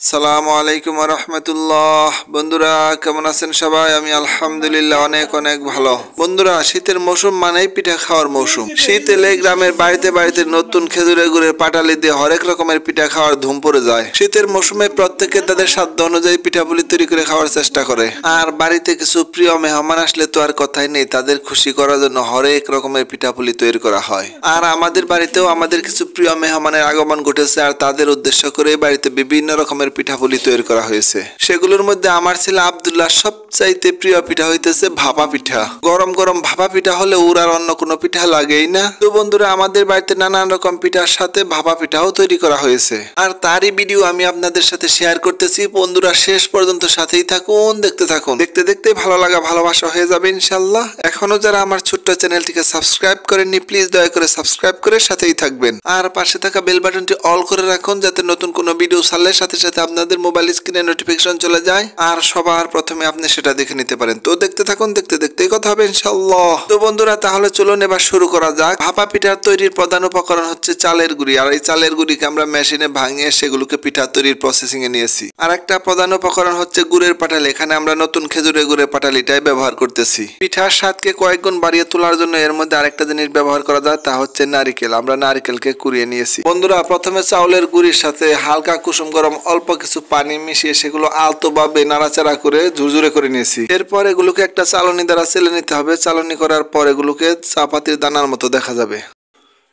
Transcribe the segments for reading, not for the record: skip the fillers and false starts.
আসসালামু আলাইকুম ওয়া রাহমাতুল্লাহ। বন্ধুরা কেমন আছেন সবাই? আমি আলহামদুলিল্লাহ অনেক অনেক ভালো। বন্ধুরা, শীতের মৌসুম মানেই পিঠা খাওয়ার মৌসুম। শীত এলে গ্রামের বাড়িতে বাড়িতে নতুন খেজুরের গুড়ের পাটালি দিয়ে হরেক রকমের পিঠা খাওয়ার ধুম পড়ে যায়। শীতের মৌসুমে প্রত্যেকে তাদের সাধ্য অনুযায়ী পিঠাপুলি তৈরি করে খাওয়ার চেষ্টা করে। আর বাড়িতে কিছু প্রিয় মেহমান আসলে তো আর কথাই নেই, তাদের খুশি করার জন্য হরেক রকমের পিঠাপুলি তৈরি করা হয়। আর আমাদের বাড়িতেও আমাদের কিছু প্রিয় মেহমানের আগমন ঘটেছে, আর তাদের উদ্দেশ্য করে বাড়িতে বিভিন্ন রকমের পিঠাপুলি তৈরি করা হয়েছে। সেগুলোর মধ্যে আমার ছেলে আব্দুল্লাহ সবচাইতে প্রিয় পিঠা হইতেছে ভাপা পিঠা। গরম গরম ভাপা পিঠা হলে ওর আর অন্য কোনো পিঠা লাগেই না। তো বন্ধুরা, আমাদের বাড়িতে নানান রকম পিঠার সাথে ভাপা পিঠাও তৈরি করা হয়েছে, আর তারই ভিডিও আমি আপনাদের সাথে শেয়ার করতেছি। বন্ধুরা, শেষ পর্যন্ত সাথেই থাকুন, দেখতে থাকুন। দেখতে দেখতে ভালো লাগা ভালোবাসা হয়ে যাবে ইনশাল্লাহ। এখনো যারা আমার ছোট্ট চ্যানেলটিকে সাবস্ক্রাইব করেননি, প্লিজ দয়া করে সাবস্ক্রাইব করে সাথেই থাকবেন, আর পাশে থাকা বেল বাটনটি অল করে রাখুন, যাতে নতুন কোনো ভিডিও ছাড়লে সাথে সাথে আপনাদের মোবাইল স্ক্রিনে নোটিফিকেশন চলে যায় আর সবার প্রথমে আপনি সেটা দেখে নিতে পারেন। তো দেখতে থাকুন, দেখতে দেখতেই কথা হবে ইনশাআল্লাহ। তো বন্ধুরা, তাহলে চলুন এবার শুরু করা যাক। ভাপা পিঠার তৈরির প্রধান উপকরণ হচ্ছে চালের গুঁড়ি, আর এই চালের গুঁড়িকে আমরা মেশিনে ভাঙিয়ে সেগুলোকে পিঠা তৈরির প্রসেসিং এ নিয়েছি। আর একটা প্রধান উপকরণ হচ্ছে গুড়ের পাটালি। এখানে আমরা নতুন খেজুরের গুড়ের পাটালিটাই ব্যবহার করতেছি। পিঠার স্বাদকে কয়েক গুণ বাড়িয়ে তোলার জন্য এর মধ্যে আরেকটা জিনিস ব্যবহার করা যায়, তা হচ্ছে নারিকেল। আমরা নারিকেলকে কুড়িয়ে নিয়েছি। বন্ধুরা, প্রথমে চাউলের গুঁড়ির সাথে হালকা কুসুম গরম অল্প কিছু পানি মিশিয়ে সেগুলো আলতোভাবে নাড়াচাড়া করে ঝুরঝুরে করে নিয়েছি। এরপর এগুলোকে একটা চালনি দ্বারা চেলে নিতে হবে। চালনি করার পর এগুলোকে চাপাতির দানার মতো দেখা যাবে।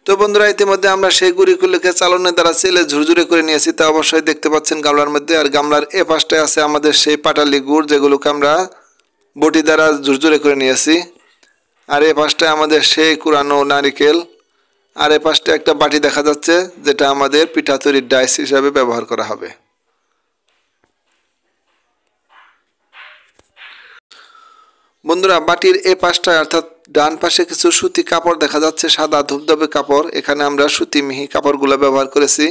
তো বন্ধুরা, ইতিমধ্যে আমরা সেই গুঁড়িগুলোকে চালনের দ্বারা চেলে ঝুরঝুরে করে নিয়েছি, তা অবশ্যই দেখতে পাচ্ছেন গামলার মধ্যে। আর গামলার এ পাশটায় আছে আমাদের সেই পাটালি গুড়, যেগুলোকে আমরা বটি দ্বারা ঝুরঝুরে করে নিয়েছি। আর এ পাশটায় আমাদের সেই কুড়ানো নারিকেল। আর এ পাশটা একটা বাটি দেখা যাচ্ছে, যেটা আমাদের পিঠা তৈরির ডাইস হিসাবে ব্যবহার করা হবে। বন্ধুরা, বাটির এ পাশটায় অর্থাৎ ডান পাশে কিছু সুতি কাপড় দেখা যাচ্ছে, সাদা ধূপধপে কাপড়। এখানে আমরা সুতি মিহি কাপড়গুলো ব্যবহার করেছি।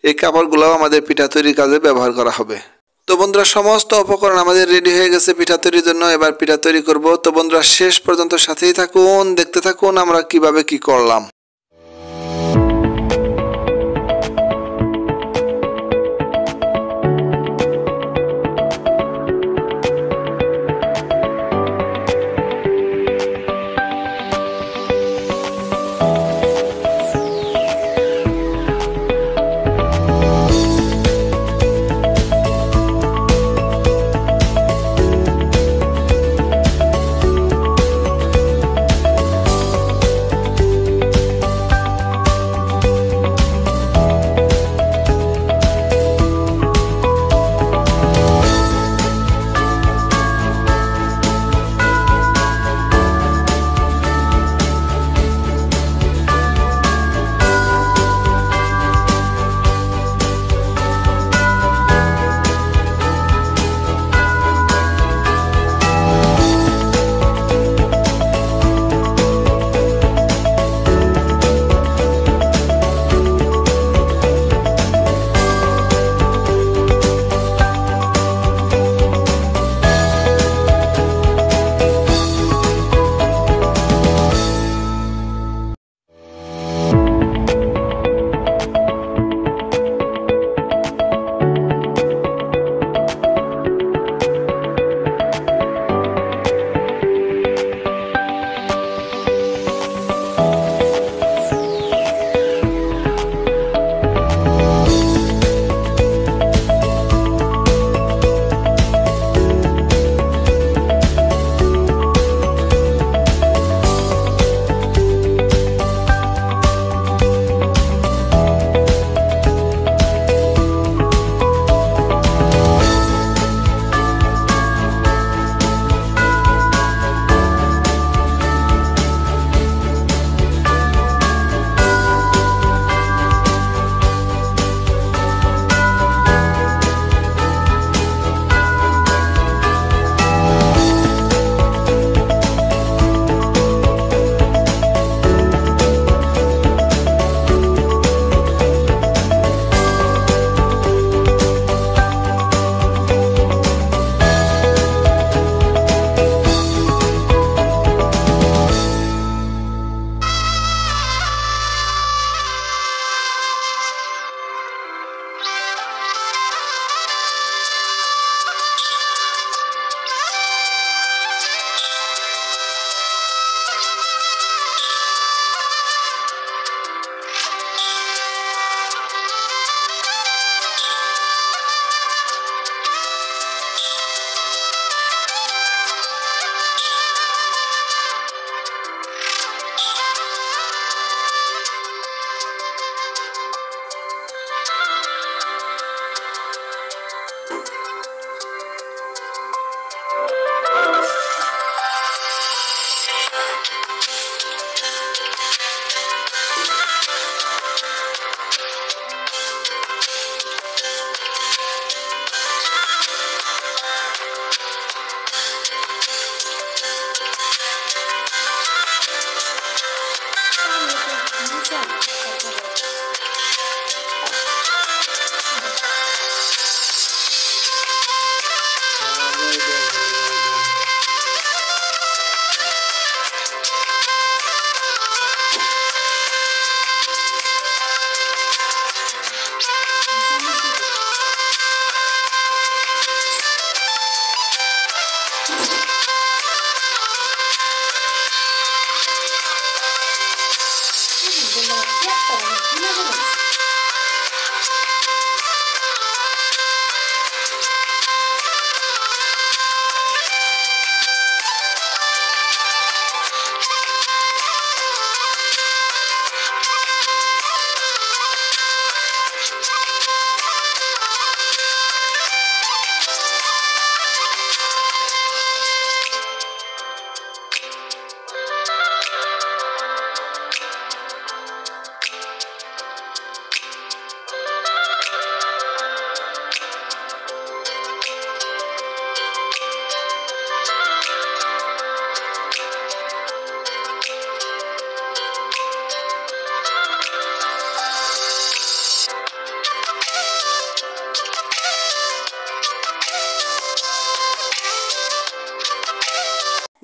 এই কাপড়গুলোও আমাদের পিঠা তৈরির কাজে ব্যবহার করা হবে। তো বন্ধুরা, সমস্ত উপকরণ আমাদের রেডি হয়ে গেছে পিঠা তৈরির জন্য। এবার পিঠা তৈরি করব। তো বন্ধুরা, শেষ পর্যন্ত সাথেই থাকুন, দেখতে থাকুন আমরা কিভাবে কি করলাম।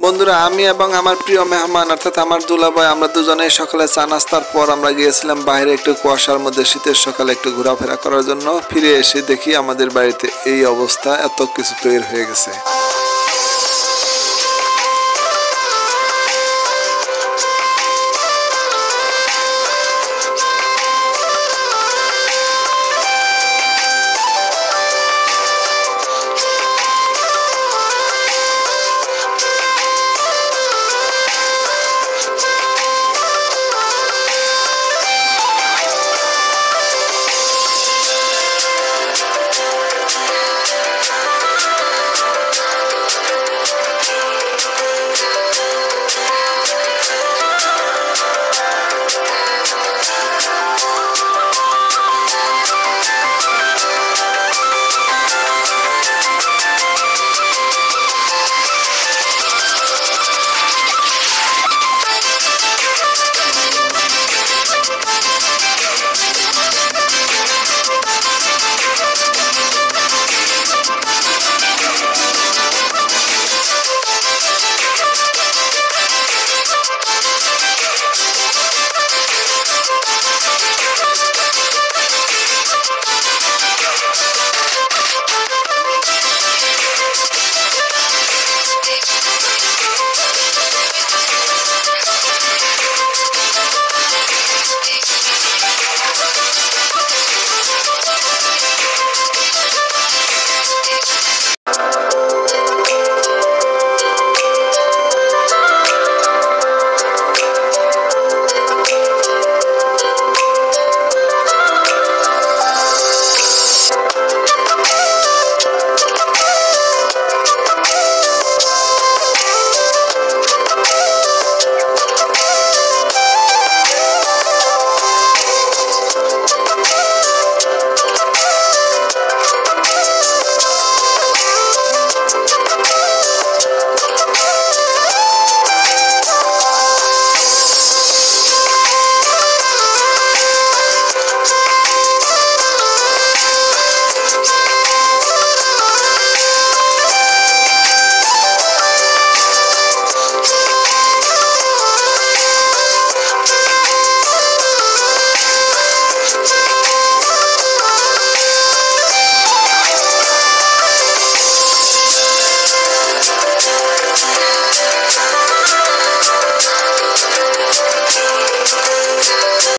বন্ধুরা, আমি এবং আমার প্রিয় মেহমান অর্থাৎ আমার দুলাভাই আমরা দুজনেই সকালে চা নাস্তার পর আমরা গিয়েছিলাম বাইরে একটু কুয়াশার মধ্যে শীতের সকালে একটু ঘোরাফেরা করার জন্য। ফিরে এসে দেখি আমাদের বাড়িতে এই অবস্থা, এত কিছু তৈরি হয়ে গেছে।